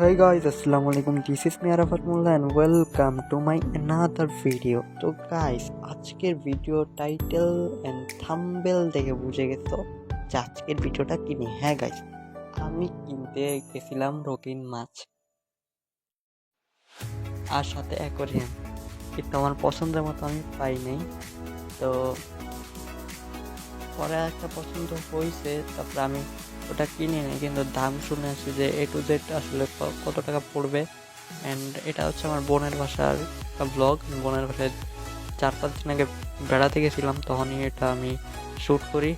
Hey guys, assalamu alaikum. This is me Arafat Mullah and welcome to my another video. তো guys, আজকের video title and thumbnail দেখে বুঝে গেছো যে আজকের ভিডিওটা কি নিয়ে। হ্যাঁ গাইস, আমি কিনতে গেছিলাম রঙিন মাছ আর সাথে অ্যাকোয়ারিয়াম, কিন্তু আমার পছন্দের মতো আমি পাই নাই। তো পরে একটা পছন্দ হয়েছে, তারপরে আমি ওটা কিনে নিই, কিন্তু দাম শুনে আসি যে A to Z আসলে কত টাকা পড়বে। অ্যান্ড এটা হচ্ছে আমার বোনের বাসার একটা ব্লগ। বোনের বাসায় 4-5 দিন আগে বেড়াতে গেছিলাম, তখনই এটা আমি শ্যুট করি।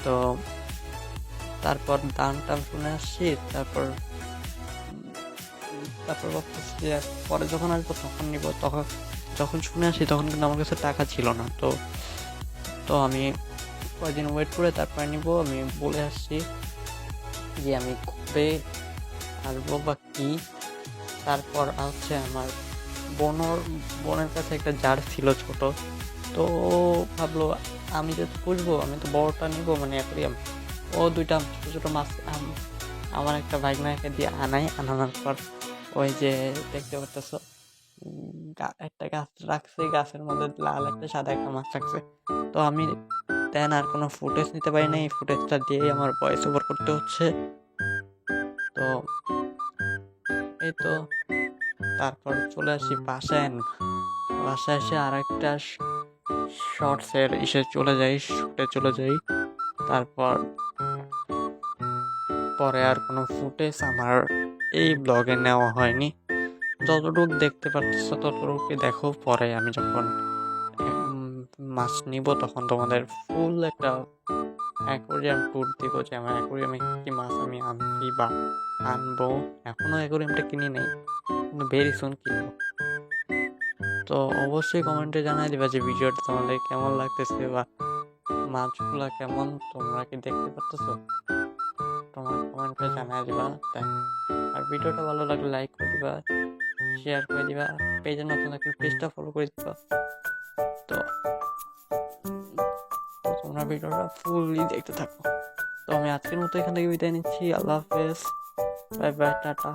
তো তারপর দাম টাম শুনে আসছি, তারপর তারপর ভাবতেছি যে পরে যখন আসবো তখন নিব। তখন যখন শুনে আসি তখন কিন্তু আমার কাছে টাকা ছিল না। তো তো আমি কয়েকদিন ওয়েট করে তারপরে নিব। আমি বলে আসছি যে আমি কবে আসবো বা কী। তারপর হচ্ছে আমার বোনের কাছে একটা জার ছিল ছোট। তো ও ভাবলো আমি যে পুষবো, আমি তো বড়টা নিব, মানে অ্যাকোয়ারিয়াম। ও দুইটা ছোট ছোট মাছ আমার একটা ভাইগনাকে দিয়ে আনানোর পর ওই যে দেখতে পারতেছ একটা গাছ রাখছে, গাছের মধ্যে লাল একটা সাদা একটা মাছ রাখছে। তো আমি দেন আর কোনো ফুটেজ নিতে পারি না, এই ফুটেজটা দিয়েই আমার ভয়েস ওভার করতে হচ্ছে। তো এই তো তারপর চলে আসি বাসায়। বাসায় এসে আর একটা শর্টসের চলে যাই, শুটে চলে যাই। তারপর পরে আর কোনো ফুটেজ আমার এই ব্লগে নেওয়া হয়নি। যতটুকু দেখতে পারতেছো ততটুকু দেখো। পরে আমি যখন মাছ নিব তখন তোমাদের ফুল একটা অ্যাকোয়ারিয়াম ট্যুর দিব, যে আমার অ্যাকোয়ারিয়ামে কী মাছ আমি আনছি বা আনবো। এখনও অ্যাকোয়ারিয়ামটা কিনি নাই, কিন্তু ভেরি সুন কিনবো। তো অবশ্যই কমেন্টে জানাই দিবা যে ভিডিওটা তোমাদের কেমন লাগতেছে বা মাছগুলা কেমন, তোমরা কি দেখতে পারতেছো। তোমার কমেন্টে জানাই দিবা। তাই আর ভিডিওটা ভালো লাগলে লাইক করে দিবা, শেয়ার করে দিবা, পেজে নতুন থাকলে পেজটা ফলো করে দিবা। তো তো তোমরা ভিডিওটা ফুললি দেখতে থাকো। তো আমি আজকের মতো এখান থেকে বিদায় নিচ্ছি। আল্লাহ হাফেজ, বাই বাই, টাটা।